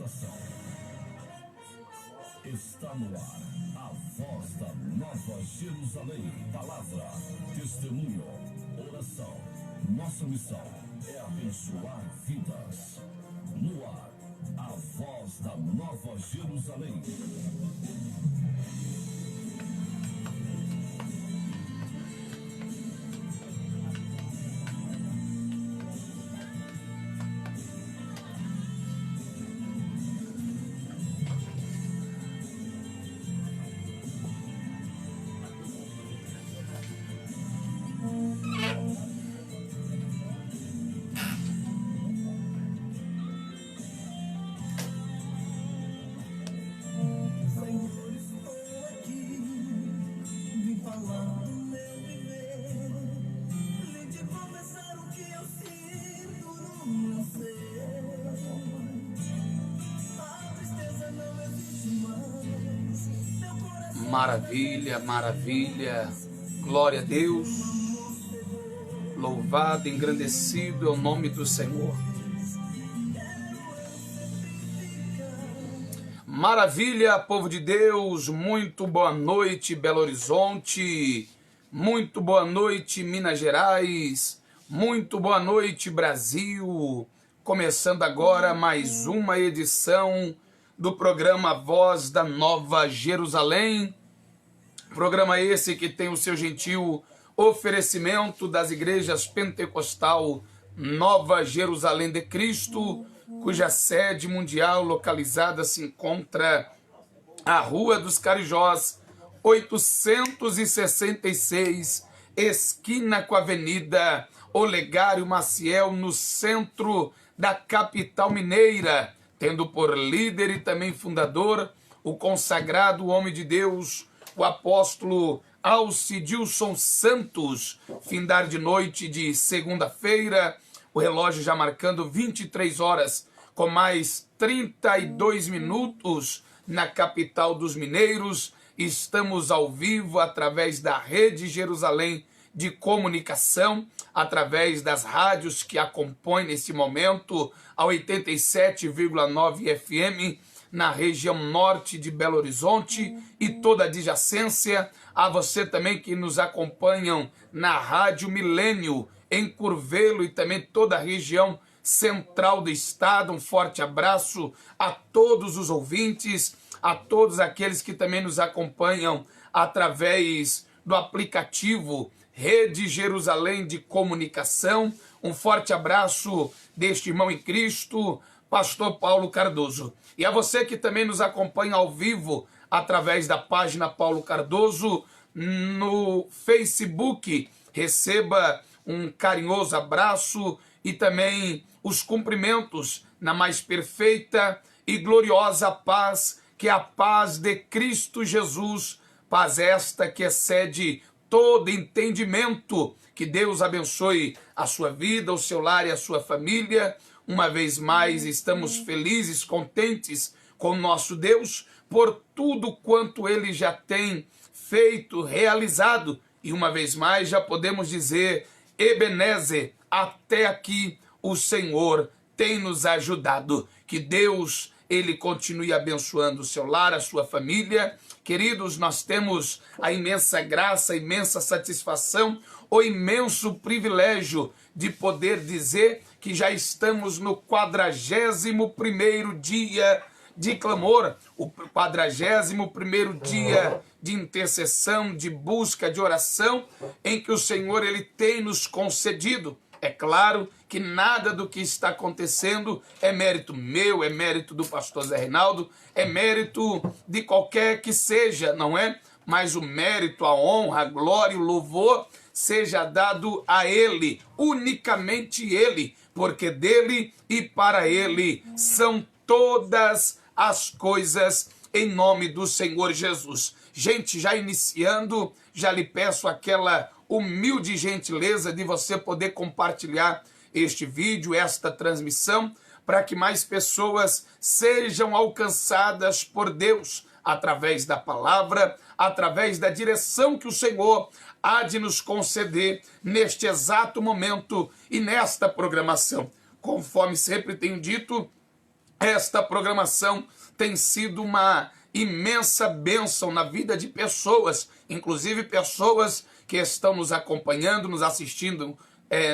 Oração. Está no ar a voz da Nova Jerusalém. Palavra, testemunho, oração. Nossa missão é abençoar vidas. No ar, a voz da Nova Jerusalém. Maravilha, maravilha, glória a Deus, louvado, engrandecido é o nome do Senhor. Maravilha, povo de Deus, muito boa noite, Belo Horizonte, muito boa noite, Minas Gerais, muito boa noite, Brasil. Começando agora mais uma edição do programa Voz da Nova Jerusalém. Programa esse que tem o seu gentil oferecimento das igrejas Pentecostal Nova Jerusalém de Cristo, cuja sede mundial localizada se encontra à Rua dos Carijós, 866, esquina com a Avenida Olegário Maciel, no centro da capital mineira, tendo por líder e também fundador o consagrado homem de Deus, o apóstolo Alcidilson Santos. Findar de noite de segunda-feira, o relógio já marcando 23 horas, com mais 32 minutos na capital dos mineiros. Estamos ao vivo através da Rede Jerusalém de Comunicação, através das rádios que acompanham nesse momento, a 87,9 FM, na região norte de Belo Horizonte e toda a adjacência. A você também que nos acompanham na Rádio Milênio, em Curvelo, e também toda a região central do estado. Um forte abraço a todos os ouvintes, a todos aqueles que também nos acompanham através do aplicativo Rede Jerusalém de Comunicação. Um forte abraço deste irmão em Cristo, Pastor Paulo Cardoso. E a você que também nos acompanha ao vivo através da página Paulo Cardoso no Facebook, receba um carinhoso abraço e também os cumprimentos na mais perfeita e gloriosa paz, que é a paz de Cristo Jesus, paz esta que excede todo entendimento. Que Deus abençoe a sua vida, o seu lar e a sua família. Uma vez mais, estamos felizes, contentes com o nosso Deus por tudo quanto Ele já tem feito, realizado. E uma vez mais, já podemos dizer, Ebenezer, até aqui o Senhor tem nos ajudado. Que Deus, Ele continue abençoando o seu lar, a sua família. Queridos, nós temos a imensa graça, a imensa satisfação, o imenso privilégio de poder dizer que já estamos no 41º dia de clamor, o 41º dia de intercessão, de busca, de oração, em que o Senhor Ele tem nos concedido. É claro que nada do que está acontecendo é mérito meu, é mérito do pastor Zé Reinaldo, é mérito de qualquer que seja, não é? Mas o mérito, a honra, a glória, o louvor seja dado a Ele, unicamente Ele, porque dele e para Ele são todas as coisas, em nome do Senhor Jesus. Gente, já iniciando, já lhe peço aquela humilde gentileza de você poder compartilhar este vídeo, esta transmissão, para que mais pessoas sejam alcançadas por Deus através da palavra, através da direção que o Senhor há de nos conceder neste exato momento e nesta programação. Conforme sempre tenho dito, Esta programação tem sido uma imensa bênção na vida de pessoas, inclusive pessoas que estão nos acompanhando, nos assistindo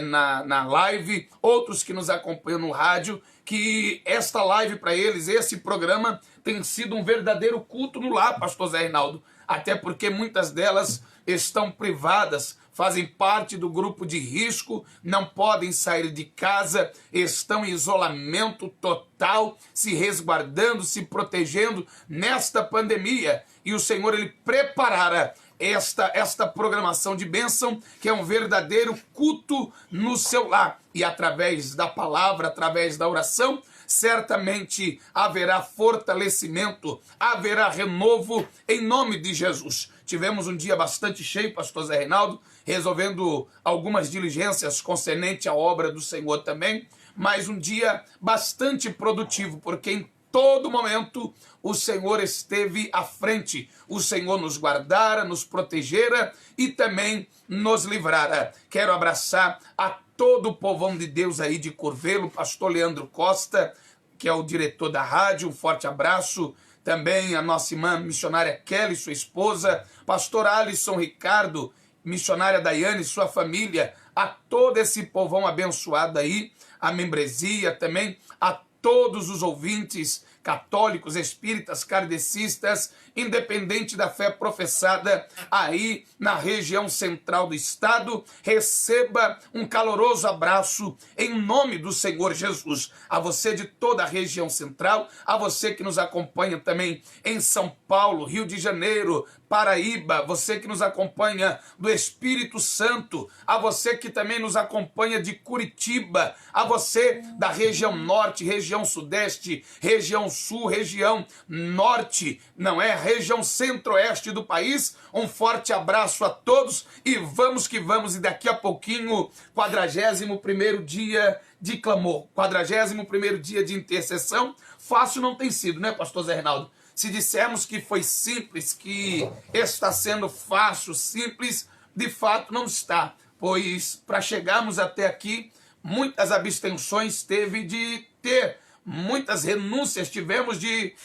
na live, outros que nos acompanham no rádio, que esta live para eles, esse programa, tem sido um verdadeiro culto no lar, pastor Zé Reinaldo, até porque muitas delas estão privadas, fazem parte do grupo de risco, não podem sair de casa, estão em isolamento total, se resguardando, se protegendo nesta pandemia. E o Senhor, Ele preparara esta programação de bênção, que é um verdadeiro culto no seu lar. E através da palavra, através da oração, certamente haverá fortalecimento, haverá renovo em nome de Jesus. Tivemos um dia bastante cheio, pastor Zé Reinaldo, resolvendo algumas diligências concernente à obra do Senhor também, mas um dia bastante produtivo, porque em todo momento o Senhor esteve à frente, o Senhor nos guardara, nos protegera e também nos livrara. Quero abraçar a todo o povão de Deus aí de Curvelo, pastor Leandro Costa, que é o diretor da rádio, um forte abraço. Também a nossa irmã missionária Kelly, sua esposa, pastor Alisson Ricardo, missionária Daiane, sua família, a todo esse povão abençoado aí, a membresia também, a todos os ouvintes católicos, espíritas, kardecistas, independente da fé professada aí na região central do estado, receba um caloroso abraço em nome do Senhor Jesus. A você de toda a região central, a você que nos acompanha também em São Paulo, Rio de Janeiro, Paraíba, você que nos acompanha do Espírito Santo, a você que também nos acompanha de Curitiba, a você da região norte, região sudeste, região sul, região norte, não é? Região centro-oeste do país. Um forte abraço a todos e vamos que vamos. E daqui a pouquinho, 41º dia de clamor, 41º dia de intercessão. Fácil não tem sido, né, pastor Zé Reinaldo? Se dissermos que foi simples, que está sendo fácil, simples, de fato não está. Pois para chegarmos até aqui, muitas abstenções teve de ter, muitas renúncias tivemos de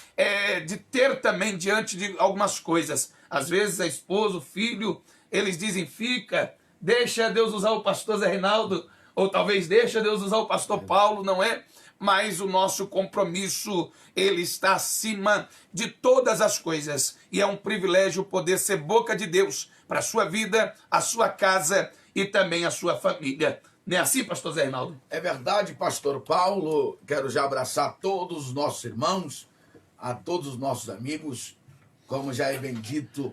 ter também diante de algumas coisas. Às vezes a esposa, o filho, eles dizem, fica, deixa Deus usar o pastor Zé Reinaldo, ou talvez deixa Deus usar o pastor Paulo, não é? Mas o nosso compromisso, ele está acima de todas as coisas. E é um privilégio poder ser boca de Deus para a sua vida, a sua casa e também a sua família. Não é assim, pastor Zé Reinaldo? É verdade, pastor Paulo. Quero já abraçar todos os nossos irmãos, a todos os nossos amigos. Como já é bem dito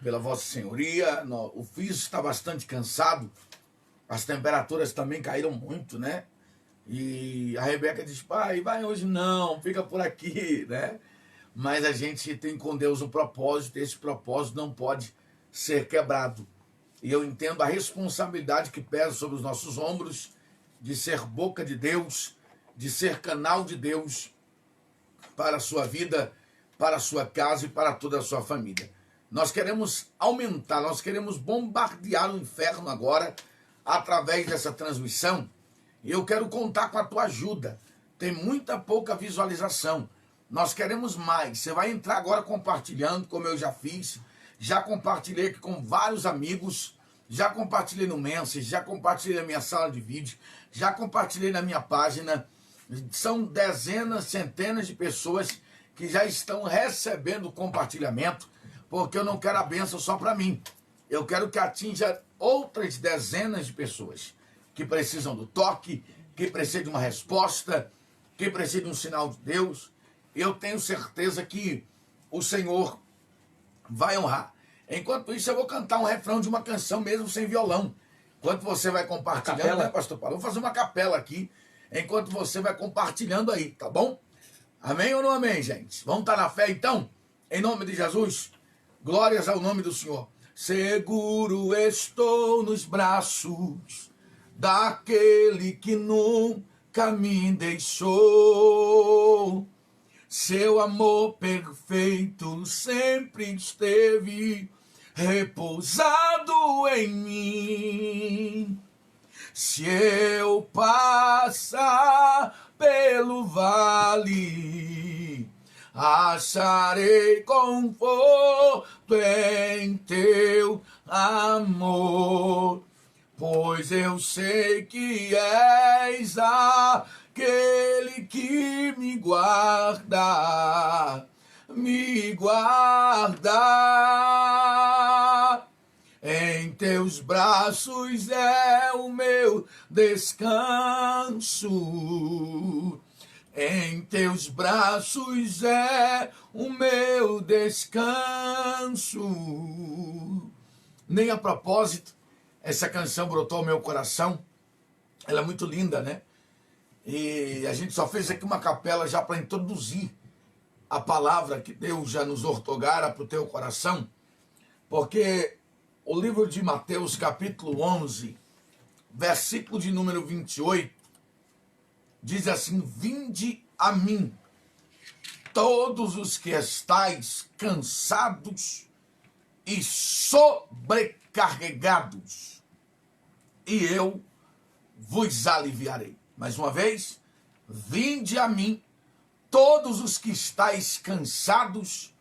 pela vossa senhoria, o físico está bastante cansado. As temperaturas também caíram muito, né? E a Rebeca diz, pai, vai hoje não, fica por aqui, né? Mas a gente tem com Deus um propósito, esse propósito não pode ser quebrado. E eu entendo a responsabilidade que pesa sobre os nossos ombros de ser boca de Deus, de ser canal de Deus para a sua vida, para a sua casa e para toda a sua família. Nós queremos aumentar, nós queremos bombardear o inferno agora através dessa transmissão. E eu quero contar com a tua ajuda. Tem muita pouca visualização. Nós queremos mais. Você vai entrar agora compartilhando, como eu já fiz. Já compartilhei aqui com vários amigos. Já compartilhei no Messenger, já compartilhei na minha sala de vídeo. Já compartilhei na minha página. São dezenas, centenas de pessoas que já estão recebendo compartilhamento. Porque eu não quero a bênção só para mim. Eu quero que atinja outras dezenas de pessoas que precisam do toque, que precisam de uma resposta, que precisam de um sinal de Deus. Eu tenho certeza que o Senhor vai honrar. Enquanto isso, eu vou cantar um refrão de uma canção mesmo sem violão. Enquanto você vai compartilhando, né, pastor Paulo? Vou fazer uma capela aqui, enquanto você vai compartilhando aí, tá bom? Amém ou não amém, gente? Vamos estar na fé, então? Em nome de Jesus, glórias ao nome do Senhor. Seguro estou nos braços daquele que nunca me deixou. Seu amor perfeito sempre esteve repousado em mim. Se eu passar pelo vale, acharei conforto em teu amor, pois eu sei que és aquele que me guarda. Em teus braços é o meu descanso. Em teus braços é o meu descanso. Nem a propósito, essa canção brotou ao meu coração. Ela é muito linda, né? E a gente só fez aqui uma capela já para introduzir a palavra que Deus já nos ortogara para o teu coração, porque o livro de Mateus, capítulo 11, versículo de número 28, diz assim: vinde a mim, todos os que estáis cansados e sobrecarregados, e eu vos aliviarei. Mais uma vez, vinde a mim, todos os que estáis cansados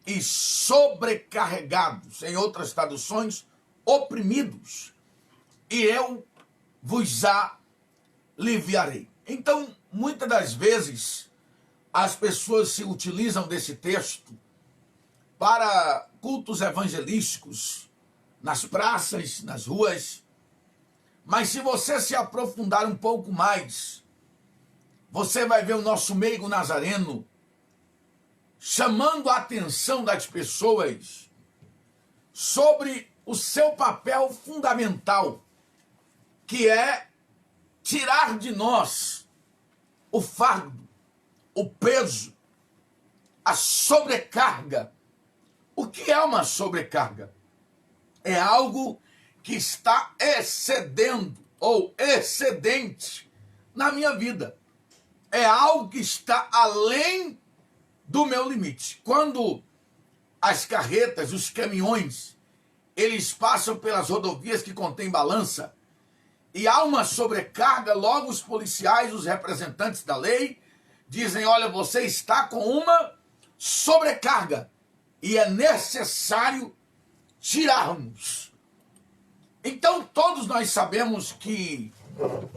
e sobrecarregados, em outras traduções, oprimidos, e eu vos aliviarei. Então, muitas das vezes, as pessoas se utilizam desse texto para cultos evangelísticos, nas praças, nas ruas, mas se você se aprofundar um pouco mais, você vai ver o nosso meigo nazareno chamando a atenção das pessoas sobre o seu papel fundamental, que é tirar de nós o fardo, o peso, a sobrecarga. O que é uma sobrecarga? É algo que está excedendo ou excedente na minha vida. É algo que está além do meu limite. Quando as carretas, os caminhões, eles passam pelas rodovias que contêm balança e há uma sobrecarga, logo os policiais, os representantes da lei, dizem: olha, você está com uma sobrecarga e é necessário tirarmos. Então todos nós sabemos que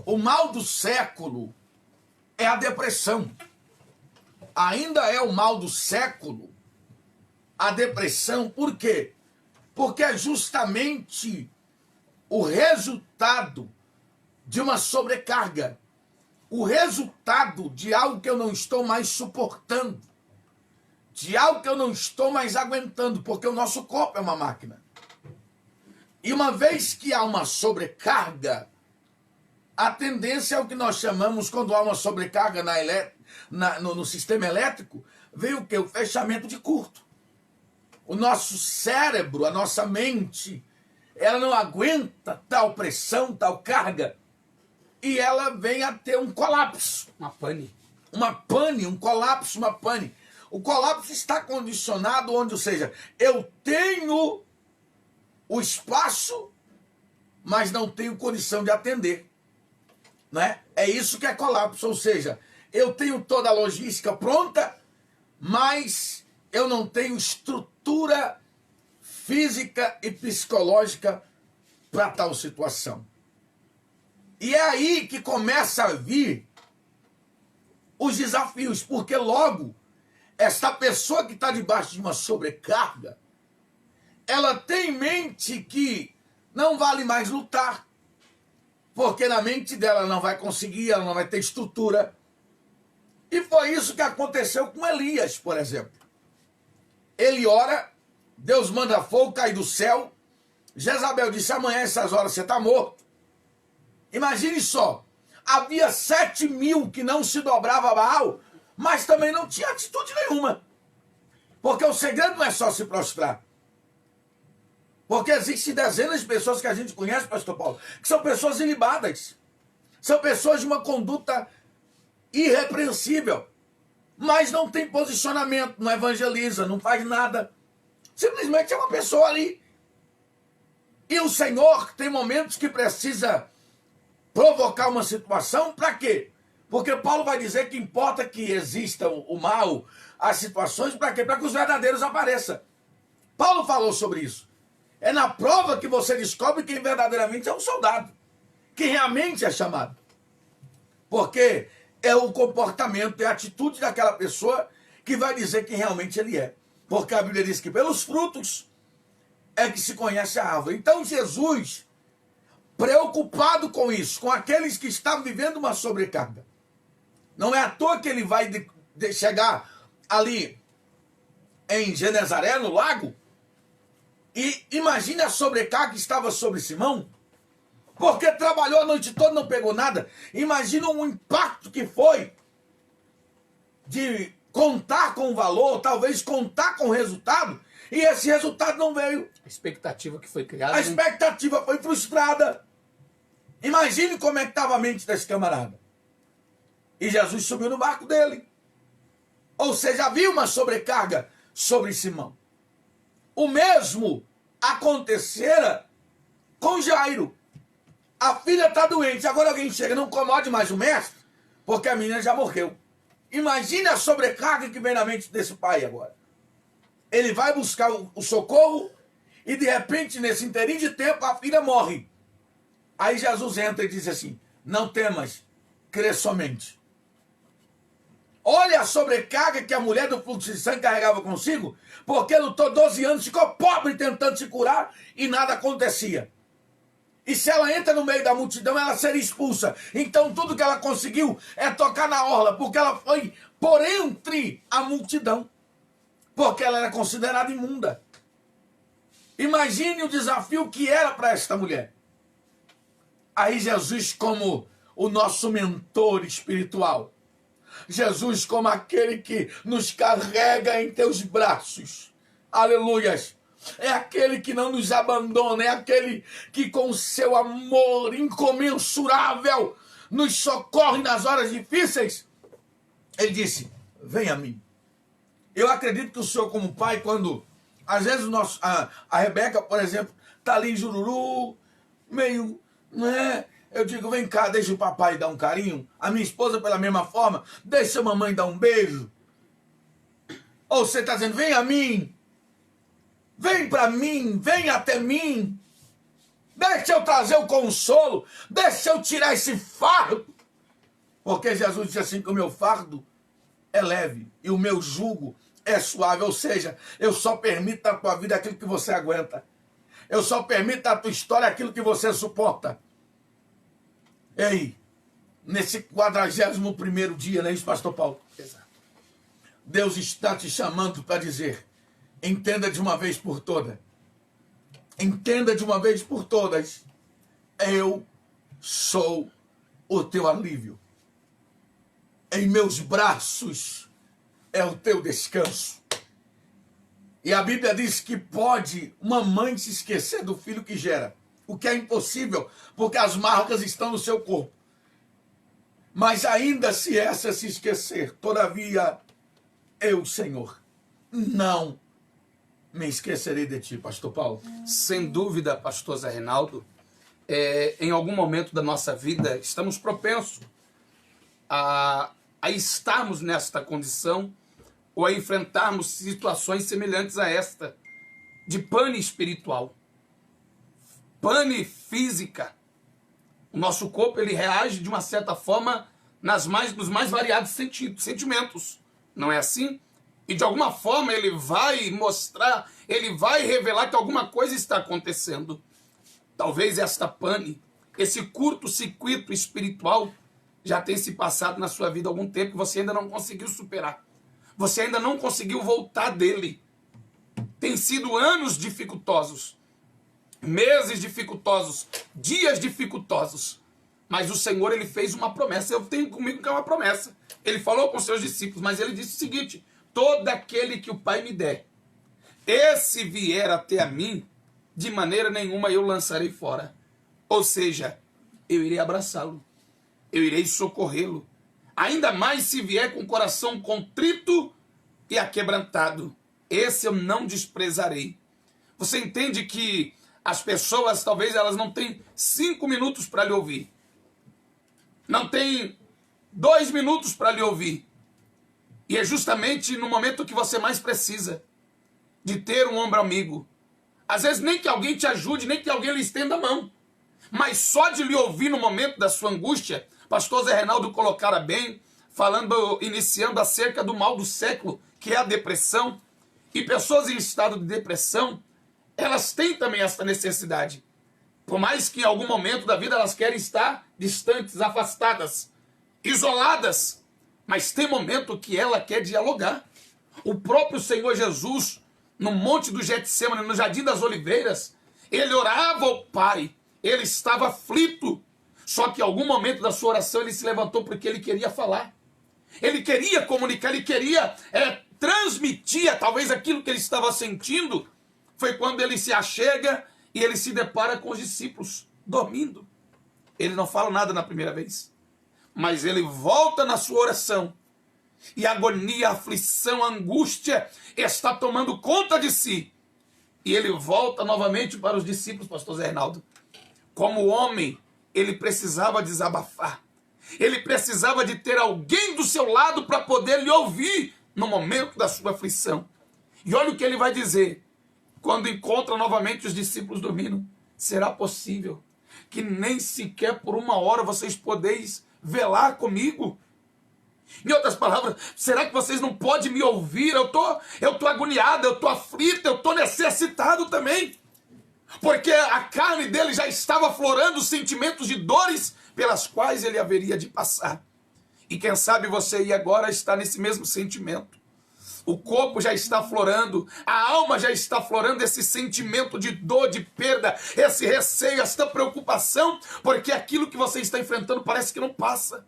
o mal do século é a depressão. Ainda é o mal do século a depressão. Por quê? Porque é justamente o resultado de uma sobrecarga, o resultado de algo que eu não estou mais suportando, de algo que eu não estou mais aguentando, porque o nosso corpo é uma máquina. E uma vez que há uma sobrecarga, a tendência é o que nós chamamos, quando há uma sobrecarga no sistema elétrico, vem o quê? O fechamento de curto. O nosso cérebro, a nossa mente, ela não aguenta tal pressão, tal carga, e ela vem a ter um colapso. Uma pane. Uma pane, um colapso, uma pane. O colapso está condicionado onde, ou seja, eu tenho o espaço, mas não tenho condição de atender. Né? É isso que é colapso, ou seja, eu tenho toda a logística pronta, mas eu não tenho estrutura física e psicológica para tal situação. E é aí que começa a vir os desafios, porque logo esta pessoa que está debaixo de uma sobrecarga, ela tem em mente que não vale mais lutar, porque na mente dela ela não vai conseguir, ela não vai ter estrutura. E foi isso que aconteceu com Elias, por exemplo. Ele ora, Deus manda fogo cair do céu, Jezabel disse: amanhã essas horas você está morto. Imagine só, havia 7.000 que não se dobrava a Baal, mas também não tinha atitude nenhuma. Porque o segredo não é só se prostrar. Porque existem dezenas de pessoas que a gente conhece, pastor Paulo, que são pessoas ilibadas. São pessoas de uma conduta irrepreensível. Mas não tem posicionamento, não evangeliza, não faz nada. Simplesmente é uma pessoa ali. E o Senhor tem momentos que precisa provocar uma situação, para quê? Porque Paulo vai dizer que importa que exista o mal, as situações, para quê? Para que os verdadeiros apareçam. Paulo falou sobre isso. É na prova que você descobre quem verdadeiramente é um soldado, que realmente é chamado. Porque é o comportamento, é a atitude daquela pessoa que vai dizer quem realmente ele é. Porque a Bíblia diz que pelos frutos é que se conhece a árvore. Então Jesus, preocupado com isso, com aqueles que estavam vivendo uma sobrecarga, não é à toa que ele vai chegar ali em Genezaré, no lago, e imagine a sobrecarga que estava sobre Simão, porque trabalhou a noite toda e não pegou nada. Imagina o impacto que foi de contar com o valor, talvez contar com o resultado, e esse resultado não veio. A expectativa que foi criada. A expectativa foi frustrada. Imagine como é que estava a mente desse camarada. E Jesus subiu no barco dele. Ou seja, havia uma sobrecarga sobre Simão. O mesmo acontecera com Jairo. A filha está doente. Agora alguém chega, não incomode mais o mestre, porque a menina já morreu. Imagine a sobrecarga que vem na mente desse pai agora. Ele vai buscar o socorro e de repente, nesse interim de tempo, a filha morre. Aí Jesus entra e diz assim: não temas, crê somente. Olha a sobrecarga que a mulher do fluxo de sangue carregava consigo, porque lutou 12 anos, ficou pobre tentando se curar e nada acontecia. E se ela entra no meio da multidão, ela seria expulsa. Então tudo que ela conseguiu é tocar na orla, porque ela foi por entre a multidão, porque ela era considerada imunda. Imagine o desafio que era para esta mulher. Aí Jesus, como o nosso mentor espiritual, Jesus como aquele que nos carrega em teus braços, aleluias, é aquele que não nos abandona, é aquele que com seu amor incomensurável nos socorre nas horas difíceis. Ele disse: vem a mim. Eu acredito que o Senhor, como pai, quando às vezes a Rebeca, por exemplo, está ali em Jururu, meio, não é? Eu digo: vem cá, deixa o papai dar um carinho. A minha esposa, pela mesma forma, deixa a mamãe dar um beijo. Ou você está dizendo: vem a mim, vem para mim, vem até mim, deixa eu trazer o consolo, deixa eu tirar esse fardo. Porque Jesus disse assim: que o meu fardo é leve e o meu jugo é suave. Ou seja, eu só permito na tua vida aquilo que você aguenta. Eu só permito na tua história aquilo que você suporta. Ei, nesse 41º dia, não é isso, pastor Paulo? Exato. Deus está te chamando para dizer: entenda de uma vez por todas. Entenda de uma vez por todas. Eu sou o teu alívio. Em meus braços é o teu descanso. E a Bíblia diz que pode uma mãe se esquecer do filho que gera, o que é impossível, porque as marcas estão no seu corpo. Mas ainda se essa se esquecer, todavia, eu, Senhor, não me esquecerei de ti, pastor Paulo. Sem dúvida, pastor Zé Reinaldo, em algum momento da nossa vida, estamos propensos a estarmos nesta condição ou a enfrentarmos situações semelhantes a esta, de pane espiritual, pane física. O nosso corpo, ele reage de uma certa forma nos mais variados sentimentos, não é assim? E de alguma forma ele vai mostrar, ele vai revelar que alguma coisa está acontecendo. Talvez esta pane, esse curto-circuito espiritual já tenha se passado na sua vida há algum tempo e você ainda não conseguiu superar. Você ainda não conseguiu voltar dele. Tem sido anos dificultosos, meses dificultosos, dias dificultosos. Mas o Senhor, ele fez uma promessa. Eu tenho comigo que é uma promessa. Ele falou com seus discípulos, mas ele disse o seguinte: todo aquele que o Pai me der, esse vier até a mim, de maneira nenhuma eu lançarei fora. Ou seja, eu irei abraçá-lo, eu irei socorrê-lo. Ainda mais se vier com o coração contrito e aquebrantado. Esse eu não desprezarei. Você entende que as pessoas, talvez, elas não têm 5 minutos para lhe ouvir. não tem 2 minutos para lhe ouvir. E é justamente no momento que você mais precisa de ter um ombro amigo. Às vezes nem que alguém te ajude, nem que alguém lhe estenda a mão. Mas só de lhe ouvir no momento da sua angústia, pastor Zé Reinaldo colocara bem, iniciando acerca do mal do século, que é a depressão. E pessoas em estado de depressão, elas têm também essa necessidade. Por mais que em algum momento da vida elas querem estar distantes, afastadas, isoladas, mas tem momento que ela quer dialogar. O próprio Senhor Jesus, no Monte do Getsemane, no Jardim das Oliveiras, ele orava ao Pai, ele estava aflito, só que em algum momento da sua oração ele se levantou porque ele queria falar. Ele queria comunicar, ele queria transmitir talvez aquilo que ele estava sentindo. Foi quando ele se achega e ele se depara com os discípulos dormindo. Ele não fala nada na primeira vez, mas ele volta na sua oração. E a agonia, a aflição, a angústia está tomando conta de si. E ele volta novamente para os discípulos, pastor Zé Reinaldo. Como homem, ele precisava desabafar. Ele precisava de ter alguém do seu lado para poder lhe ouvir no momento da sua aflição. E olha o que ele vai dizer. Quando encontra novamente os discípulos dormindo. Será possível que nem sequer por 1 hora vocês podeis velar comigo? Em outras palavras, será que vocês não podem me ouvir? Eu tô agoniado, eu tô aflito, eu tô necessitado também. Porque a carne dele já estava aflorando os sentimentos de dores pelas quais ele haveria de passar. E quem sabe você e agora está nesse mesmo sentimento. O corpo já está aflorando, a alma já está aflorando esse sentimento de dor, de perda, esse receio, essa preocupação, porque aquilo que você está enfrentando parece que não passa.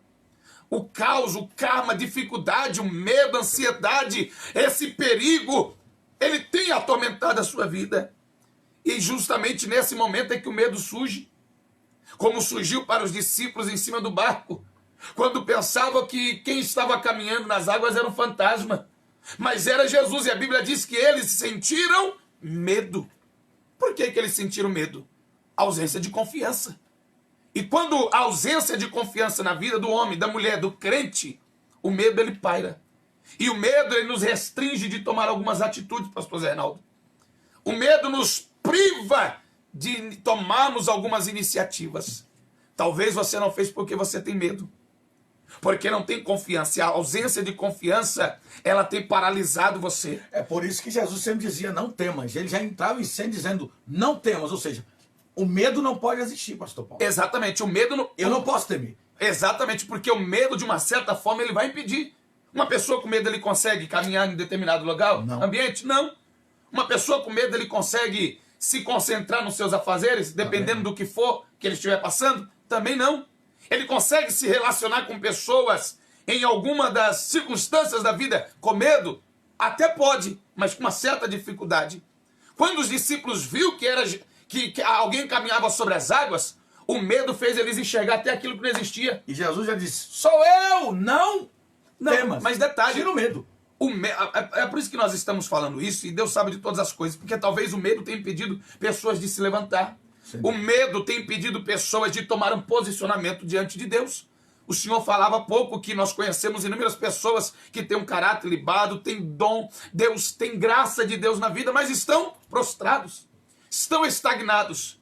O caos, o karma, a dificuldade, o medo, a ansiedade, esse perigo, ele tem atormentado a sua vida. E justamente nesse momento é que o medo surge, como surgiu para os discípulos em cima do barco, quando pensavam que quem estava caminhando nas águas era um fantasma, mas era Jesus, e a Bíblia diz que eles sentiram medo. Por que eles sentiram medo? A ausência de confiança. E quando a ausência de confiança na vida do homem, da mulher, do crente, o medo ele paira. E o medo ele nos restringe de tomar algumas atitudes, pastor Zé Reinaldo. O medo nos priva de tomarmos algumas iniciativas. Talvez você não fez porque você tem medo. Porque não tem confiança. E a ausência de confiança, ela tem paralisado você. É por isso que Jesus sempre dizia, não temas. Ele já entrava em cena dizendo, não temas. Ou seja, o medo não pode existir, pastor Paulo. Exatamente, o medo... Eu não posso temer. Exatamente, porque o medo, de uma certa forma, ele vai impedir. Uma pessoa com medo, ele consegue caminhar em determinado lugar? Não. Ambiente? Não. Uma pessoa com medo, ele consegue se concentrar nos seus afazeres, dependendo do que for que ele estiver passando? Também não. Ele consegue se relacionar com pessoas em alguma das circunstâncias da vida com medo? Até pode, mas com uma certa dificuldade. Quando os discípulos viram que alguém caminhava sobre as águas, o medo fez eles enxergar até aquilo que não existia. E Jesus já disse, sou eu, não temas. Mas detalhe, tira o medo. É por isso que nós estamos falando isso, e Deus sabe de todas as coisas, porque talvez o medo tenha impedido pessoas de se levantar. Sim. O medo tem impedido pessoas de tomar um posicionamento diante de Deus. O Senhor falava há pouco que nós conhecemos inúmeras pessoas que têm um caráter libado, têm dom, Deus tem graça de Deus na vida, mas estão prostrados, estão estagnados.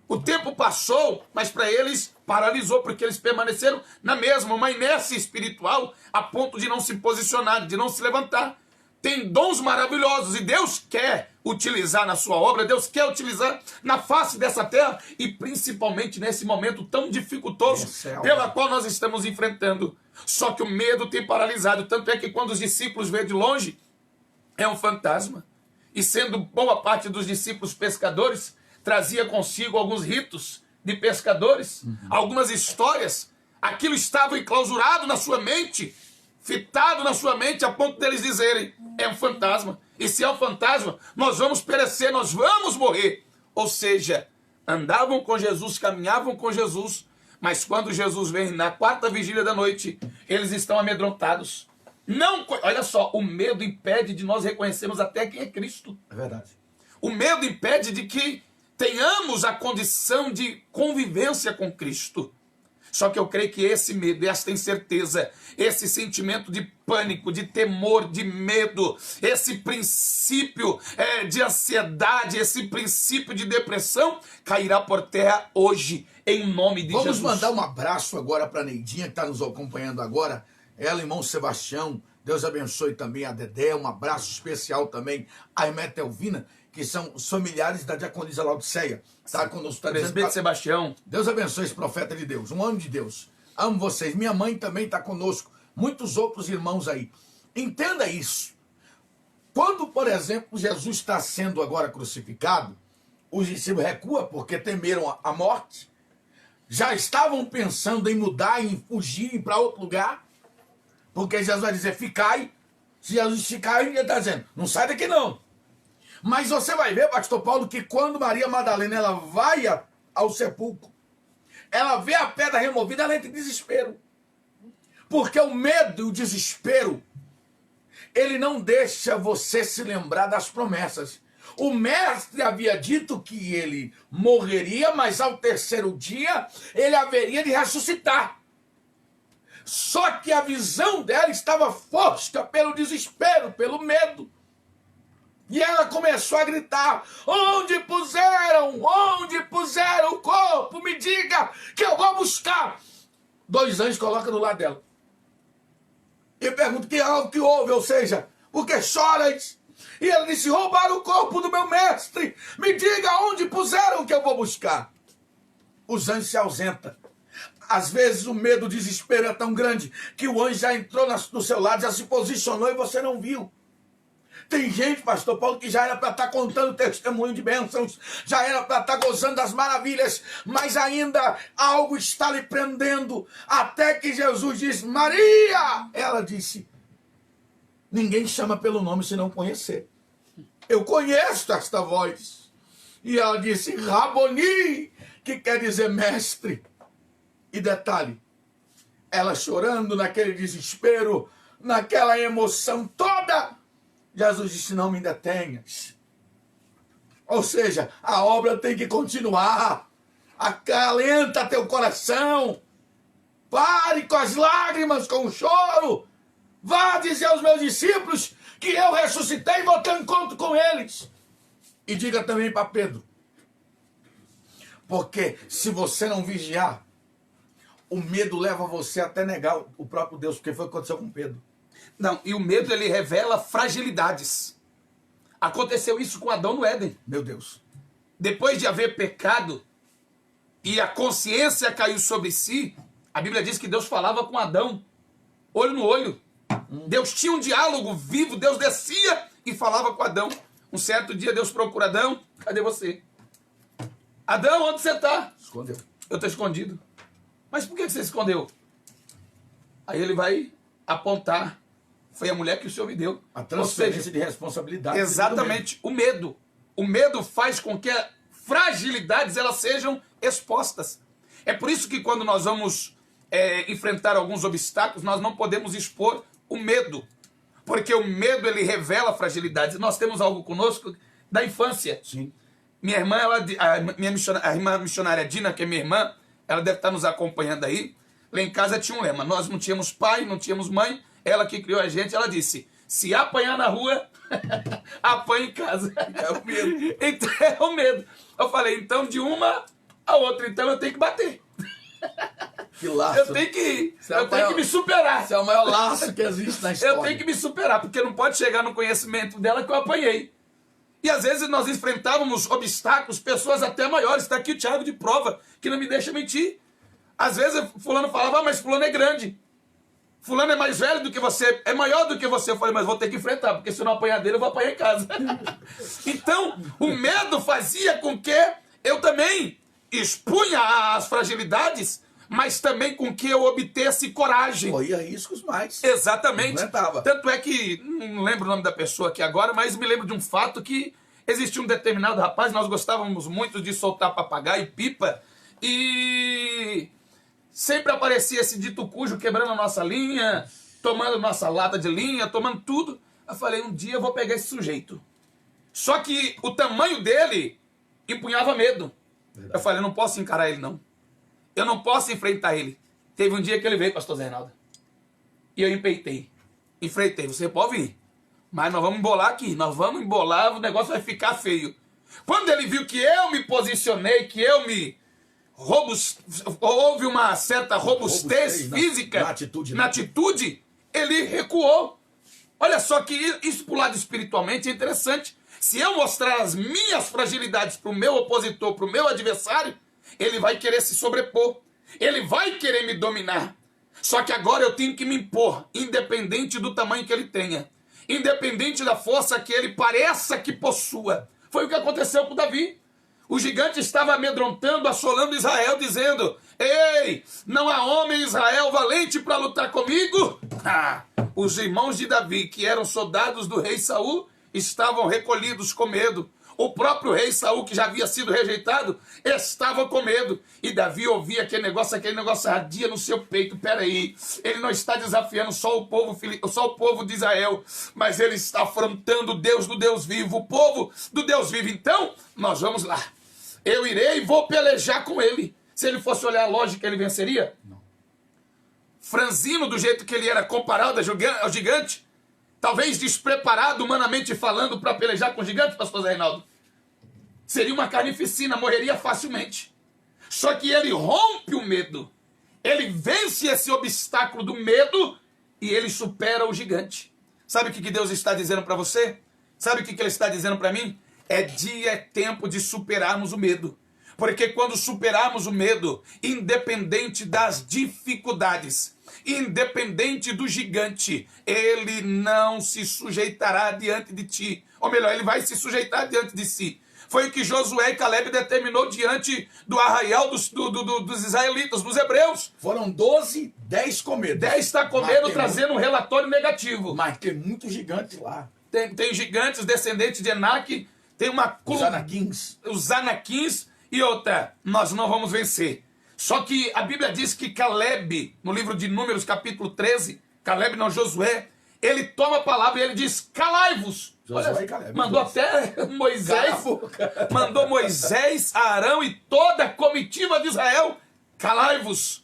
O tempo passou, mas para eles paralisou, porque eles permaneceram na mesma, uma inércia espiritual, a ponto de não se posicionar, de não se levantar. Tem dons maravilhosos e Deus quer utilizar na sua obra, Deus quer utilizar na face dessa terra e principalmente nesse momento tão dificultoso pela qual nós estamos enfrentando. Só que o medo tem paralisado, tanto é que quando os discípulos veem de longe, é um fantasma. E sendo boa parte dos discípulos pescadores, trazia consigo alguns ritos de pescadores, algumas histórias. Aquilo estava enclausurado na sua mente, fitado na sua mente, a ponto deles dizerem, é um fantasma. E se é um fantasma, nós vamos perecer, nós vamos morrer. Ou seja, andavam com Jesus, caminhavam com Jesus, mas quando Jesus vem na 4ª vigília da noite, eles estão amedrontados. Não, olha só, o medo impede de nós reconhecermos até quem é Cristo. É verdade. O medo impede de que tenhamos a condição de convivência com Cristo. Só que eu creio que esse medo, essa incerteza, esse sentimento de pânico, de temor, de medo, esse princípio de ansiedade, esse princípio de depressão, cairá por terra hoje, em nome de Jesus. Vamos mandar um abraço agora para a Neidinha, que está nos acompanhando agora. Ela, irmão Sebastião, Deus abençoe também a Dedé, um abraço especial também a irmã Telvina, que são os familiares da diaconisa Laodiceia. Está conosco, tá dizendo, Presbítero Sebastião. Deus abençoe esse profeta de Deus, um homem de Deus. Amo vocês. Minha mãe também está conosco. Muitos outros irmãos aí. Entenda isso. Quando, por exemplo, Jesus está sendo agora crucificado, os discípulos recuam porque temeram a morte. Já estavam pensando em mudar, em fugir para outro lugar. Porque Jesus vai dizer, ficai. Se Jesus ficar, ele está dizendo, não sai daqui não. Mas você vai ver, pastor Paulo, que quando Maria Madalena ela vai ao sepulcro, ela vê a pedra removida, ela entra em desespero. Porque o medo e o desespero, ele não deixa você se lembrar das promessas. O mestre havia dito que ele morreria, mas ao terceiro dia ele haveria de ressuscitar. Só que a visão dela estava fosca pelo desespero, pelo medo. E ela começou a gritar, onde puseram o corpo? Me diga que eu vou buscar. 2 anjos colocam do lado dela. E pergunta que houve, ou seja, por que choras? E ela disse, roubaram o corpo do meu mestre. Me diga onde puseram que eu vou buscar. Os anjos se ausentam. Às vezes o medo, o desespero é tão grande que o anjo já entrou do seu lado, já se posicionou e você não viu. Tem gente, pastor Paulo, que já era para estar contando testemunho de bênçãos, já era para estar gozando das maravilhas, mas ainda algo está lhe prendendo, até que Jesus diz, Maria! Ela disse, ninguém chama pelo nome se não conhecer. Eu conheço esta voz. E ela disse, Raboni, que quer dizer mestre. E detalhe, ela chorando naquele desespero, naquela emoção toda, Jesus disse, não me detenhas. Ou seja, a obra tem que continuar. Acalenta teu coração. Pare com as lágrimas, com o choro. Vá dizer aos meus discípulos que eu ressuscitei e vou ter um encontro com eles. E diga também para Pedro. Porque se você não vigiar, o medo leva você até negar o próprio Deus, porque foi o que aconteceu com Pedro. Não, e o medo ele revela fragilidades. Aconteceu isso com Adão no Éden. Meu Deus. Depois de haver pecado e a consciência caiu sobre si, a Bíblia diz que Deus falava com Adão, olho no olho. Deus tinha um diálogo vivo, Deus descia e falava com Adão. Um certo dia Deus procura Adão, cadê você? Adão, onde você está? Escondeu. Eu estou escondido. Mas por que você se escondeu? Aí ele vai apontar, foi a mulher que o Senhor me deu. A transferência de responsabilidade. Exatamente, o medo. O medo faz com que fragilidades elas sejam expostas. É por isso que quando nós vamos enfrentar alguns obstáculos, nós não podemos expor o medo. Porque o medo ele revela fragilidades. Nós temos algo conosco da infância. Sim. Minha irmã, a irmã missionária Dina, que é minha irmã, ela deve estar nos acompanhando aí. Lá em casa tinha um lema, nós não tínhamos pai, não tínhamos mãe, ela que criou a gente, ela disse, se apanhar na rua, apanha em casa. É o medo. Então é o medo. Eu falei, então de uma a outra, então eu tenho que bater. Que laço. Eu tenho que ir, eu tenho que me superar. Esse é o maior laço que existe na história. Eu tenho que me superar, porque não pode chegar no conhecimento dela que eu apanhei. E às vezes nós enfrentávamos obstáculos, pessoas até maiores. Está aqui o Thiago de prova, que não me deixa mentir. Às vezes fulano falava, mas fulano é grande. Fulano é mais velho do que você, é maior do que você. Eu falei, mas vou ter que enfrentar, porque se eu não apanhar dele, eu vou apanhar em casa. Então, o medo fazia com que eu também expunha as fragilidades, mas também com que eu obtesse coragem. Corria riscos mais. Exatamente. Aguentava. Tanto é que, não lembro o nome da pessoa aqui agora, mas me lembro de um fato que existia um determinado rapaz, nós gostávamos muito de soltar papagaio e pipa, e sempre aparecia esse dito cujo quebrando a nossa linha, tomando nossa lata de linha, tomando tudo. Eu falei, um dia eu vou pegar esse sujeito. Só que o tamanho dele empunhava medo. Eu falei, eu não posso encarar ele não. Eu não posso enfrentar ele. Teve um dia que ele veio, pastor Zé Reinaldo. E eu empeitei. Enfreitei. Você pode vir. Mas nós vamos embolar aqui. Nós vamos embolar, o negócio vai ficar feio. Quando ele viu que eu me posicionei, que eu me... houve uma certa robustez física na atitude, ele recuou. Olha só que isso pro lado espiritualmente é interessante. Se eu mostrar as minhas fragilidades para o meu opositor, para o meu adversário, ele vai querer se sobrepor. Ele vai querer me dominar. Só que agora eu tenho que me impor, independente do tamanho que ele tenha. Independente da força que ele pareça que possua. Foi o que aconteceu com Davi. O gigante estava amedrontando, assolando Israel, dizendo: ei, não há homem em Israel valente para lutar comigo? Os irmãos de Davi, que eram soldados do rei Saul, estavam recolhidos com medo. O próprio rei Saul, que já havia sido rejeitado, estava com medo. E Davi ouvia aquele negócio ardia no seu peito. Peraí, ele não está desafiando só o povo de Israel, mas ele está afrontando o Deus do Deus vivo, o povo do Deus vivo. Então, nós vamos lá. Eu irei e vou pelejar com ele. Se ele fosse olhar a lógica, ele venceria? Não. Franzino, do jeito que ele era comparado ao gigante, talvez despreparado humanamente falando para pelejar com o gigante, pastor Zé Reinaldo, seria uma carnificina, morreria facilmente. Só que ele rompe o medo. Ele vence esse obstáculo do medo e ele supera o gigante. Sabe o que Deus está dizendo para você? Sabe o que Ele está dizendo para mim? É tempo de superarmos o medo. Porque quando superarmos o medo, independente das dificuldades, independente do gigante, ele não se sujeitará diante de ti. Ou melhor, ele vai se sujeitar diante de si. Foi o que Josué e Caleb determinou diante do arraial dos israelitas, dos hebreus. Foram 12, 10 com medo. 10 está com medo, trazendo um relatório negativo. Mas tem muito gigante lá. Tem gigantes, descendentes de Enaque, tem uma... Os Anaquins e outra, nós não vamos vencer. Só que a Bíblia diz que Caleb, no livro de Números, capítulo 13, Caleb não, Josué, ele toma a palavra e ele diz: calai-vos. Josué e Caleb. Mandou até Moisés, mandou Moisés, Arão e toda a comitiva de Israel: calai-vos,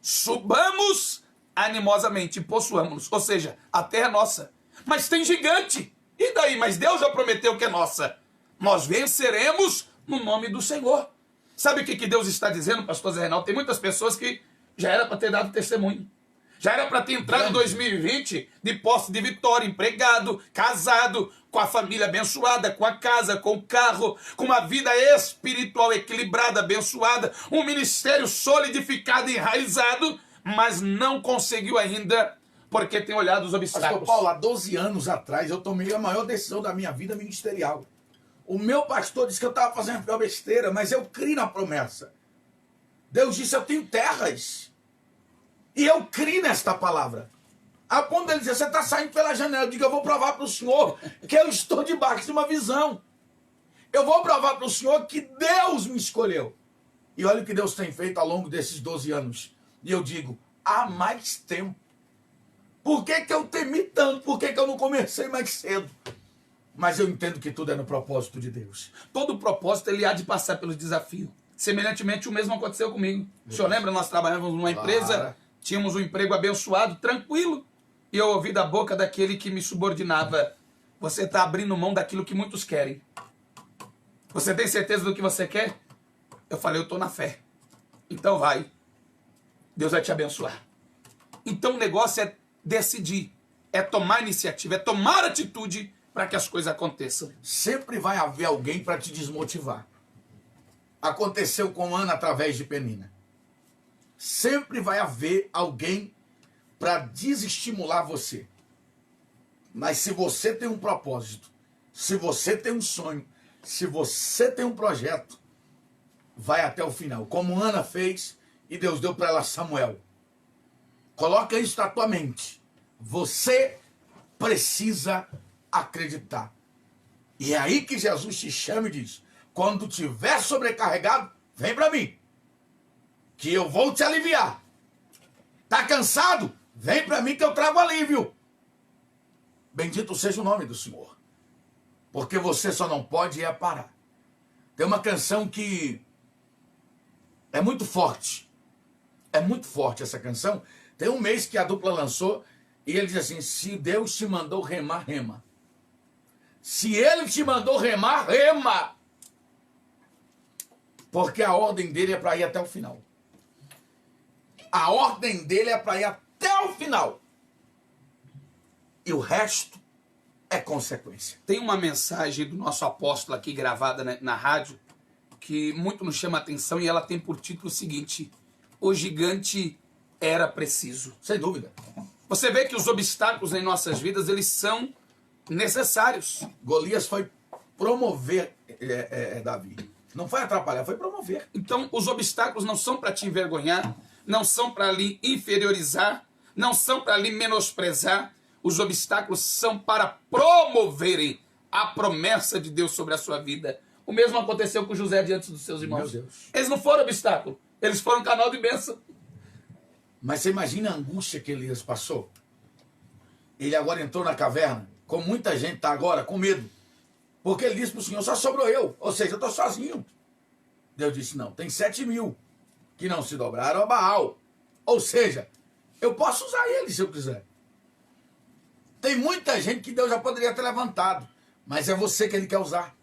subamos animosamente e possuamos-nos. Ou seja, a terra é nossa. Mas tem gigante. E daí? Mas Deus já prometeu que é nossa. Nós venceremos no nome do Senhor. Sabe o que Deus está dizendo, pastor Zé Reinaldo? Tem muitas pessoas que já era para ter dado testemunho. Já era para ter entrado em 2020 de posse de vitória, empregado, casado, com a família abençoada, com a casa, com o carro, com uma vida espiritual equilibrada, abençoada, um ministério solidificado, enraizado, mas não conseguiu ainda porque tem olhado os obstáculos. Pastor Paulo, há 12 anos atrás eu tomei a maior decisão da minha vida ministerial. O meu pastor disse que eu estava fazendo a pior besteira, mas eu criei na promessa. Deus disse: eu tenho terras. E eu criei nesta palavra. A ponto dele dizer: você está saindo pela janela. Eu digo: eu vou provar para o senhor que eu estou debaixo de uma visão. Eu vou provar para o senhor que Deus me escolheu. E olha o que Deus tem feito ao longo desses 12 anos. E eu digo: há mais tempo. Por que eu temi tanto? Por que eu não comecei mais cedo? Mas eu entendo que tudo é no propósito de Deus. Todo propósito ele há de passar pelos desafios. Semelhantemente, o mesmo aconteceu comigo. O senhor lembra? Nós trabalhávamos numa empresa, tínhamos um emprego abençoado, tranquilo, e eu ouvi da boca daquele que me subordinava: você está abrindo mão daquilo que muitos querem. Você tem certeza do que você quer? Eu falei: eu estou na fé. Então vai. Deus vai te abençoar. Então o negócio é decidir, é tomar iniciativa, é tomar atitude para que as coisas aconteçam. Sempre vai haver alguém para te desmotivar. Aconteceu com Ana através de Penina. Sempre vai haver alguém para desestimular você. Mas se você tem um propósito, se você tem um sonho, se você tem um projeto, vai até o final. Como Ana fez e Deus deu para ela Samuel. Coloca isso na tua mente. Você precisa acreditar. E é aí que Jesus te chama e diz: quando tiver sobrecarregado, vem para mim, que eu vou te aliviar. Tá cansado? Vem para mim que eu trago alívio. Bendito seja o nome do Senhor. Porque você só não pode parar. Tem uma canção que é muito forte. É muito forte essa canção. Tem um mês que a dupla lançou e ele diz assim: se Deus te mandou remar, rema. Se ele te mandou remar, rema. Porque a ordem dele é para ir até o final. A ordem dele é para ir até o final. E o resto é consequência. Tem uma mensagem do nosso apóstolo aqui gravada na rádio que muito nos chama a atenção e ela tem por título o seguinte: o gigante era preciso. Sem dúvida. Você vê que os obstáculos em nossas vidas, eles são necessários. Golias foi promover Davi. Não foi atrapalhar, foi promover. Então, os obstáculos não são para te envergonhar, não são para lhe inferiorizar, não são para lhe menosprezar. Os obstáculos são para promoverem a promessa de Deus sobre a sua vida. O mesmo aconteceu com José diante dos seus irmãos. Meu Deus. Eles não foram obstáculo, eles foram canal de bênção. Mas você imagina a angústia que Elias passou? Ele agora entrou na caverna, como muita gente está agora, com medo. Porque ele disse para o Senhor: só sobrou eu. Ou seja, eu estou sozinho. Deus disse: não, tem 7.000 que não se dobraram a Baal. Ou seja, eu posso usar ele se eu quiser. Tem muita gente que Deus já poderia ter levantado, mas é você que ele quer usar.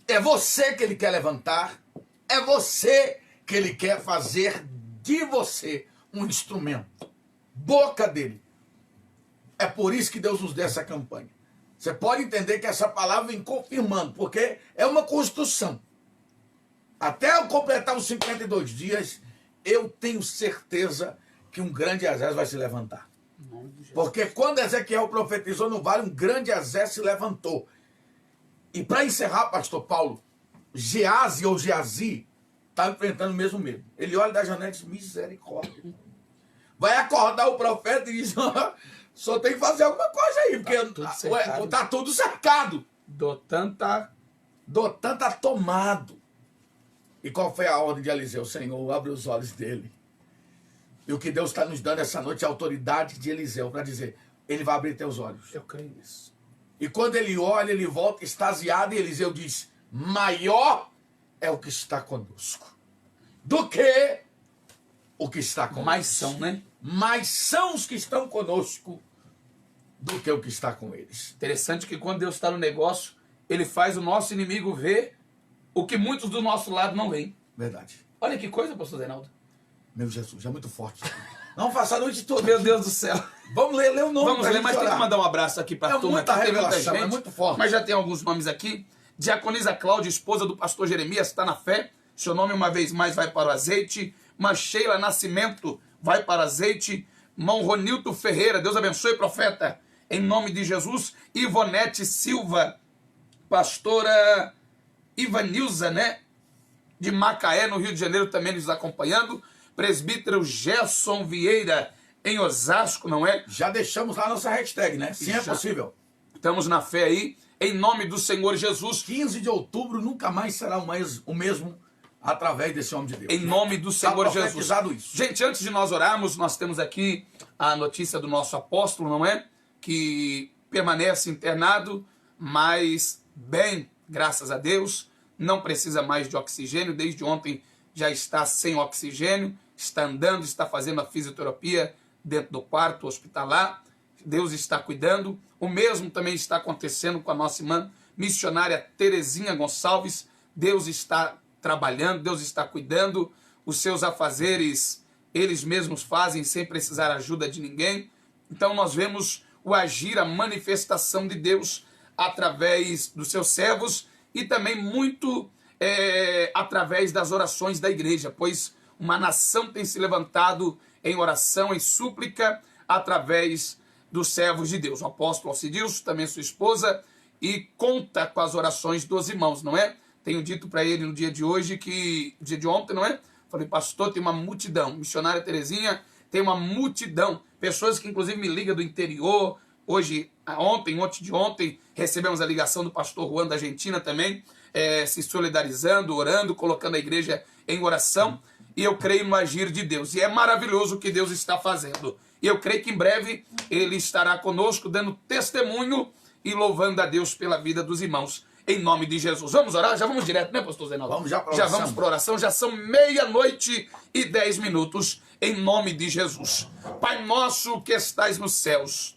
É você que ele quer levantar. É você que ele quer fazer de você um instrumento. Boca dele. É por isso que Deus nos deu essa campanha. Você pode entender que essa palavra vem confirmando, porque é uma construção. Até eu completar os 52 dias, eu tenho certeza que um grande exército vai se levantar. Porque quando Ezequiel profetizou no vale, um grande exército se levantou. E para encerrar, pastor Paulo, Geazi ou Geazi está enfrentando o mesmo medo. Ele olha da janela e diz: misericórdia. Vai acordar o profeta e diz: só tem que fazer alguma coisa aí, porque tá tudo cercado. Dotan tá tomado. E qual foi a ordem de Eliseu? Senhor, abre os olhos dele. E o que Deus está nos dando essa noite é a autoridade de Eliseu para dizer: ele vai abrir teus olhos. Eu creio nisso. E quando ele olha, ele volta extasiado e Eliseu diz: maior é o que está conosco do que o que está conosco. Mais são, né? Mais são os que estão conosco do que o que está com eles. Interessante que quando Deus está no negócio, ele faz o nosso inimigo ver o que muitos do nosso lado não veem. Verdade. Olha que coisa, pastor Zeinaldo. Meu Jesus, é muito forte. Não faça a noite toda. Meu Deus do céu. Vamos ler o nome. Vamos ler, mas tem que mandar um abraço aqui para a turma. Muita aqui, revelação, tem muita gente, é muito forte. Mas já tem alguns nomes aqui. Diaconisa Cláudia, esposa do pastor Jeremias, está na fé. Seu nome uma vez mais vai para o azeite. Sheila Nascimento vai para o azeite. Mão Ronilton Ferreira, Deus abençoe, profeta. Em nome de Jesus. Ivonete Silva, pastora Ivanilza, né? De Macaé, no Rio de Janeiro, também nos acompanhando. Presbítero Gerson Vieira, em Osasco, não é? Já deixamos lá a nossa hashtag, né? Sim, é possível. Estamos na fé aí, em nome do Senhor Jesus. 15 de outubro nunca mais será o mesmo através desse homem de Deus. Em nome do Senhor Jesus. Isso. Gente, antes de nós orarmos, nós temos aqui a notícia do nosso apóstolo, não é? Que permanece internado, mas bem, graças a Deus, não precisa mais de oxigênio. Desde ontem já está sem oxigênio, está andando, está fazendo a fisioterapia dentro do quarto hospitalar. Deus está cuidando. O mesmo também está acontecendo com a nossa irmã missionária Terezinha Gonçalves. Deus está trabalhando, Deus está cuidando. Os seus afazeres eles mesmos fazem sem precisar ajuda de ninguém. Então nós vemos o agir, a manifestação de Deus através dos seus servos e também muito através das orações da igreja, pois uma nação tem se levantado em oração, em súplica, através dos servos de Deus. O apóstolo Alcidilson, também sua esposa, e conta com as orações dos irmãos, não é? Tenho dito para ele no dia de hoje no dia de ontem, não é? Falei: pastor, tem uma multidão. Missionária Terezinha, tem uma multidão. Pessoas que inclusive me ligam do interior. Ontem de ontem, recebemos a ligação do pastor Juan da Argentina também, se solidarizando, orando, colocando a igreja em oração. E eu creio no agir de Deus. E é maravilhoso o que Deus está fazendo. E eu creio que em breve Ele estará conosco, dando testemunho e louvando a Deus pela vida dos irmãos. em nome de Jesus. Vamos orar? Já vamos direto, né, pastor Zeinaldo? Vamos já para Já oração. vamos para oração, já são 00:10, em nome de Jesus. Pai nosso que estais nos céus,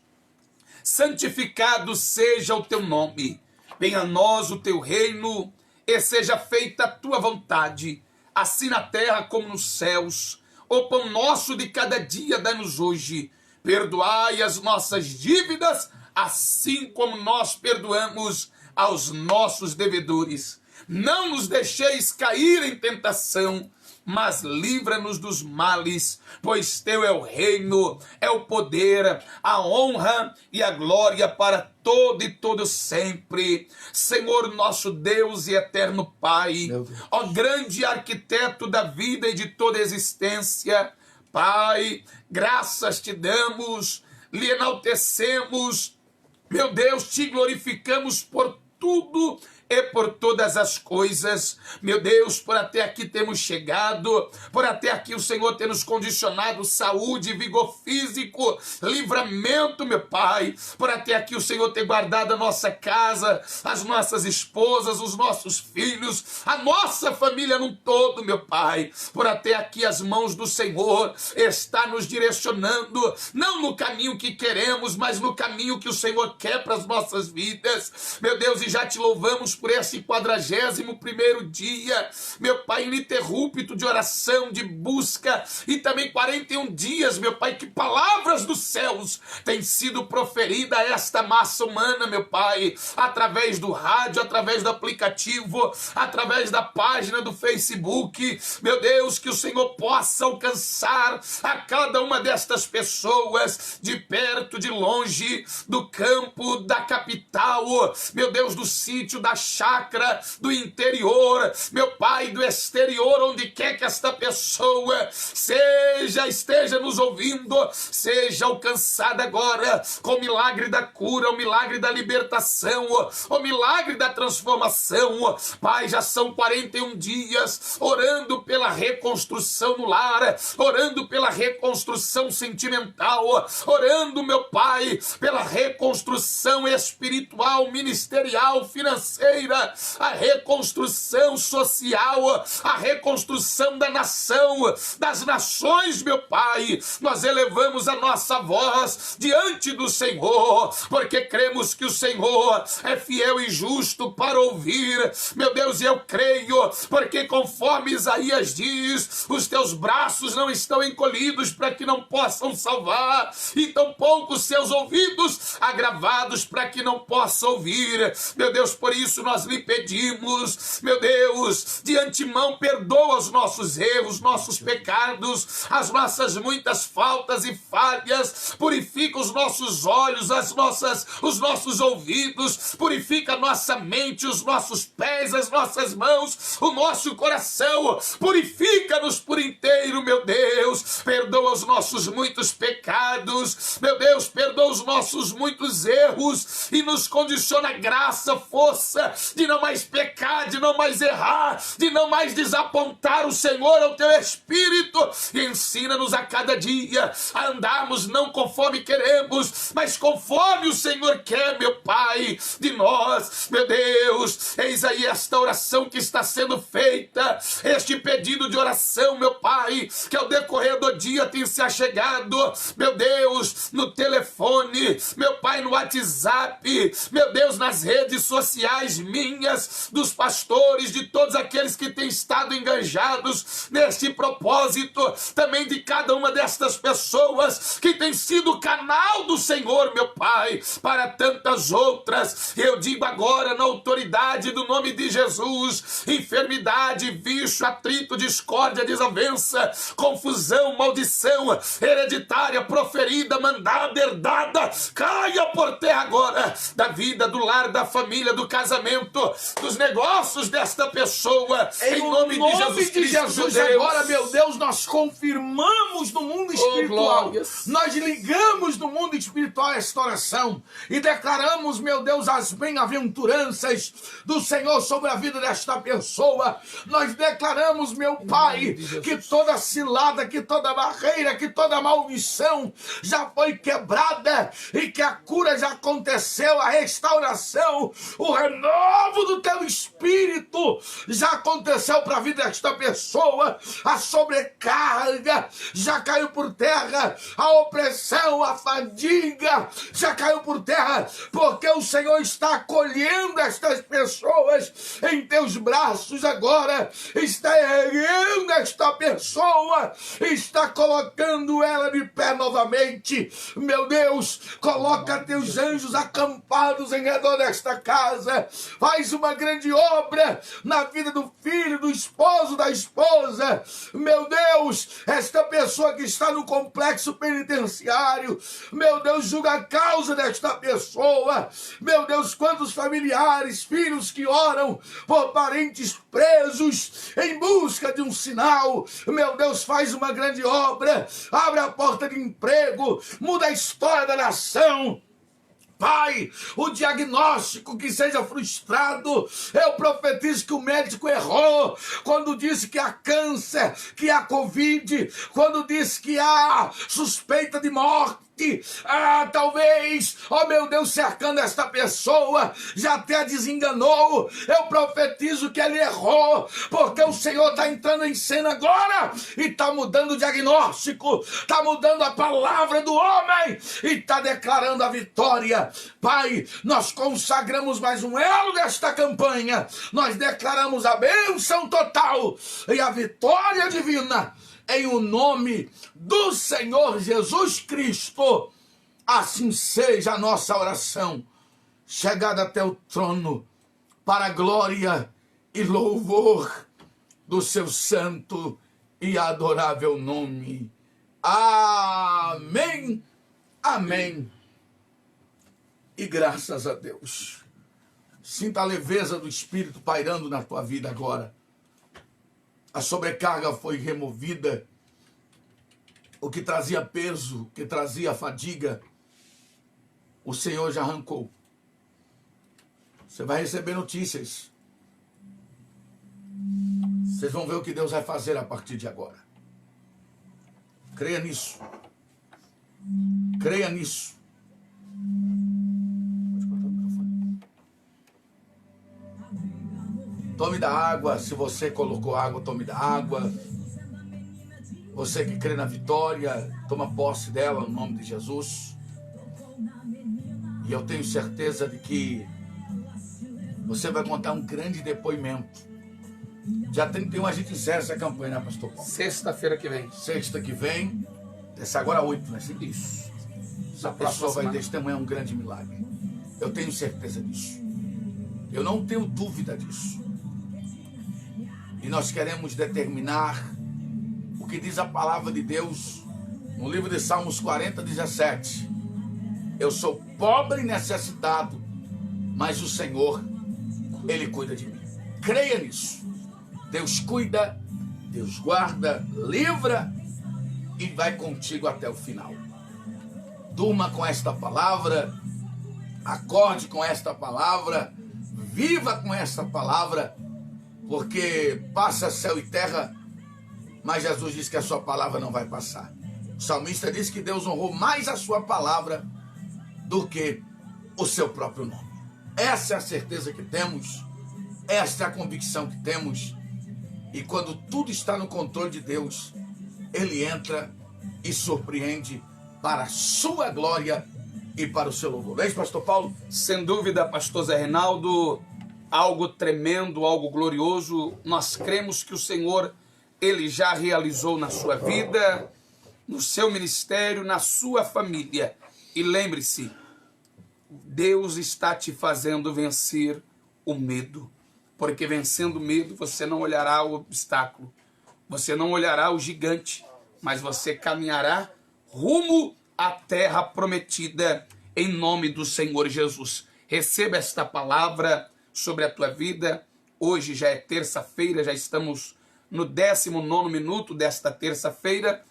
santificado seja o teu nome, venha a nós o teu reino, e seja feita a tua vontade, assim na terra como nos céus. O pão nosso de cada dia dá-nos hoje, perdoai as nossas dívidas, assim como nós perdoamos aos nossos devedores. Não nos deixeis cair em tentação, mas livra-nos dos males, pois teu é o reino, é o poder, a honra e a glória para todo e todo sempre. Senhor nosso Deus e eterno Pai, ó grande arquiteto da vida e de toda a existência, Pai, graças te damos, lhe enaltecemos, meu Deus, te glorificamos por tudo e por todas as coisas, meu Deus, por até aqui temos chegado, por até aqui o Senhor ter nos condicionado saúde, vigor físico, livramento, meu Pai, por até aqui o Senhor ter guardado a nossa casa, as nossas esposas, os nossos filhos, a nossa família num todo, meu Pai, por até aqui as mãos do Senhor está nos direcionando, não no caminho que queremos, mas no caminho que o Senhor quer para as nossas vidas, meu Deus, e já te louvamos por esse 41º dia, meu Pai, ininterrupto de oração, de busca, e também 41 dias, meu Pai, que palavras dos céus têm sido proferidas a esta massa humana, meu Pai, através do rádio, através do aplicativo, através da página do Facebook, meu Deus, que o Senhor possa alcançar a cada uma destas pessoas, de perto, de longe, do campo, da capital, meu Deus, do sítio, da chácara, do interior, meu Pai, do exterior, onde quer que esta pessoa esteja nos ouvindo, seja alcançada agora com o milagre da cura, o milagre da libertação, o milagre da transformação. Pai, já são 41 dias orando pela reconstrução no lar, orando pela reconstrução sentimental, orando, meu Pai, pela reconstrução espiritual, ministerial, financeira, a reconstrução social, a reconstrução da nação, das nações, meu Pai. Nós elevamos a nossa voz diante do Senhor, porque cremos que o Senhor é fiel e justo para ouvir, meu Deus, e eu creio, porque conforme Isaías diz, os teus braços não estão encolhidos para que não possam salvar, e tampouco os seus ouvidos agravados para que não possam ouvir, meu Deus, por isso nós lhe pedimos, meu Deus, de antemão, perdoa os nossos erros, nossos pecados, as nossas muitas faltas e falhas, purifica os nossos olhos, os nossos ouvidos, purifica a nossa mente, os nossos pés, as nossas mãos, o nosso coração, purifica-nos por inteiro, meu Deus, perdoa os nossos muitos pecados, meu Deus, perdoa os nossos muitos erros e nos condiciona graça, força, de não mais pecar, de não mais errar, de não mais desapontar o Senhor ao teu Espírito, e ensina-nos a cada dia a andarmos não conforme queremos, mas conforme o Senhor quer, meu Pai, de nós, meu Deus. Eis aí esta oração que está sendo feita, este pedido de oração, meu Pai, que ao decorrer do dia tem se achegado, meu Deus, no telefone, meu Pai, no WhatsApp, meu Deus, nas redes sociais minhas, dos pastores, de todos aqueles que têm estado engajados neste propósito, também de cada uma destas pessoas que tem sido canal do Senhor, meu Pai, para tantas outras. Eu digo agora, na autoridade do nome de Jesus, enfermidade, vício, atrito, discórdia, desavença, confusão, maldição hereditária, proferida, mandada, herdada, caia por terra agora, da vida, do lar, da família, do casamento, dos negócios desta pessoa, em nome de Jesus Cristo, Deus. Agora, meu Deus, nós confirmamos no mundo espiritual, nós ligamos no mundo espiritual esta oração e declaramos, meu Deus, as bem-aventuranças do Senhor sobre a vida desta pessoa. Nós declaramos, meu Pai, que toda cilada, que toda barreira, que toda maldição já foi quebrada e que a cura já aconteceu, a restauração, o renovo renovo do teu espírito já aconteceu para a vida desta pessoa. A sobrecarga já caiu por terra, a opressão, a fadiga já caiu por terra, porque o Senhor está acolhendo estas pessoas em teus braços agora, está erguendo esta pessoa, está colocando ela de pé novamente. Meu Deus, coloca teus anjos acampados em redor desta casa, faz uma grande obra na vida do filho, do esposo, da esposa. Meu Deus, esta pessoa que está no complexo penitenciário, meu Deus, julga a causa desta pessoa. Meu Deus, quantos familiares, filhos que oram por parentes presos em busca de um sinal. Meu Deus, faz uma grande obra, abre a porta de emprego, muda a história da nação. Pai, o diagnóstico que seja frustrado, eu profetizo que o médico errou quando disse que há câncer, que há Covid, quando disse que há suspeita de morte. Talvez, oh meu Deus, cercando esta pessoa, já até desenganou. Eu profetizo que ele errou, porque o Senhor está entrando em cena agora e está mudando o diagnóstico, está mudando a palavra do homem e está declarando a vitória. Pai, nós consagramos mais um elo desta campanha, nós declaramos a bênção total e a vitória divina em o nome do Senhor Jesus Cristo. Assim seja a nossa oração, chegada até o trono, para a glória e louvor do seu santo e adorável nome. Amém, amém. E graças a Deus. Sinta a leveza do Espírito pairando na tua vida agora. A sobrecarga foi removida. O que trazia peso, o que trazia fadiga, o Senhor já arrancou. Você vai receber notícias. Vocês vão ver o que Deus vai fazer a partir de agora. Creia nisso. Creia nisso. Tome da água, se você colocou água, tome da água. Você que crê na vitória, toma posse dela no nome de Jesus. E eu tenho certeza de que você vai contar um grande depoimento. Dia 31 a gente encerra essa campanha, né, pastor Paulo? Sexta-feira que vem. Sexta que vem, essa agora 8, né? Isso. Essa pessoa vai testemunhar um grande milagre. Eu tenho certeza disso. Eu não tenho dúvida disso. E nós queremos determinar o que diz a palavra de Deus no livro de Salmos 40, 17. Eu sou pobre e necessitado, mas o Senhor, Ele cuida de mim. Creia nisso. Deus cuida, Deus guarda, livra e vai contigo até o final. Durma com esta palavra, acorde com esta palavra, viva com esta palavra, porque passa céu e terra, mas Jesus disse que a sua palavra não vai passar. O salmista disse que Deus honrou mais a sua palavra do que o seu próprio nome. Essa é a certeza que temos, esta é a convicção que temos, e quando tudo está no controle de Deus, Ele entra e surpreende para a sua glória e para o seu louvor. É isso, pastor Paulo? Sem dúvida, pastor Zé Reinaldo, algo tremendo, algo glorioso. Nós cremos que o Senhor, Ele já realizou na sua vida, no seu ministério, na sua família. E lembre-se, Deus está te fazendo vencer o medo. Porque vencendo o medo, você não olhará o obstáculo, você não olhará o gigante, mas você caminhará rumo à terra prometida em nome do Senhor Jesus. Receba esta palavra sobre a tua vida. Hoje já é terça-feira, já estamos no 19º minuto desta terça-feira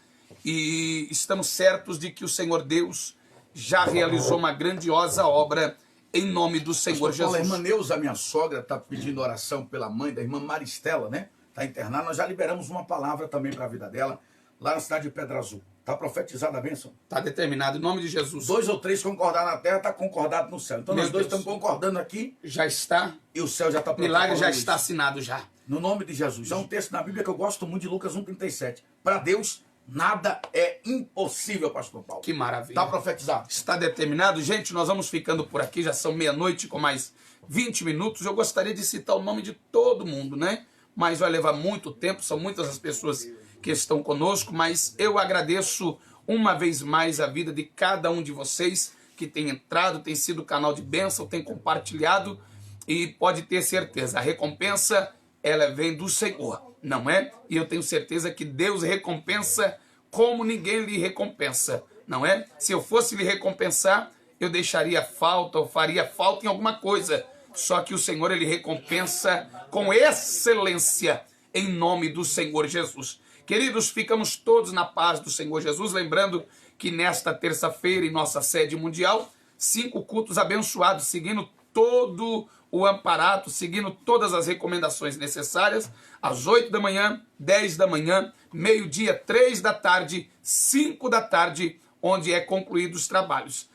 e estamos certos de que o Senhor Deus já realizou uma grandiosa obra em nome do Senhor Jesus. A irmã Neuza, minha sogra, está pedindo oração pela mãe da irmã Maristela, né? Está internada. Nós já liberamos uma palavra também para a vida dela, lá na cidade de Pedra Azul. Está profetizada a bênção. Está determinado em nome de Jesus. 2 ou 3 concordar na terra, está concordado no céu. Então Meu nós dois Deus. estamos concordando aqui Já está, e o céu já está milagre já isso. está assinado já. No nome de Jesus. É um texto na Bíblia que eu gosto muito, de Lucas 1,37. Para Deus, nada é impossível, pastor Paulo. Que maravilha. Está profetizado. Está determinado. Gente, nós vamos ficando por aqui, já são meia-noite com mais 20 minutos. Eu gostaria de citar o nome de todo mundo, né? Mas vai levar muito tempo, são muitas as pessoas que estão conosco, mas eu agradeço uma vez mais a vida de cada um de vocês que tem entrado, tem sido canal de bênção, tem compartilhado, e pode ter certeza, a recompensa, ela vem do Senhor, não é? E eu tenho certeza que Deus recompensa como ninguém lhe recompensa, não é? Se eu fosse lhe recompensar, eu deixaria falta, ou faria falta em alguma coisa. Só que o Senhor, ele recompensa com excelência, em nome do Senhor Jesus. Queridos, ficamos todos na paz do Senhor Jesus, lembrando que nesta terça-feira, em nossa sede mundial, 5 cultos abençoados, seguindo todo o amparato, seguindo todas as recomendações necessárias, às 8 da manhã, 10 da manhã, meio-dia, 3 da tarde, 5 da tarde, onde é concluídos os trabalhos.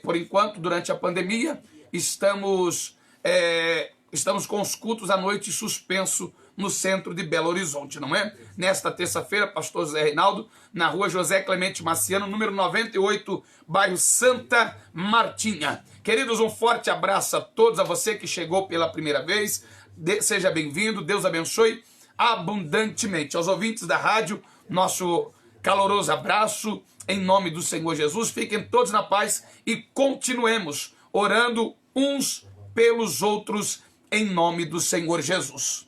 Por enquanto, durante a pandemia, estamos com os cultos à noite suspenso no centro de Belo Horizonte, não é? Nesta terça-feira, pastor Zé Reinaldo, na rua José Clemente Marciano, número 98, bairro Santa Martinha. Queridos, um forte abraço a todos, a você que chegou pela primeira vez, seja bem-vindo, Deus abençoe abundantemente. Aos ouvintes da rádio, nosso caloroso abraço, em nome do Senhor Jesus, fiquem todos na paz e continuemos orando uns pelos outros, em nome do Senhor Jesus.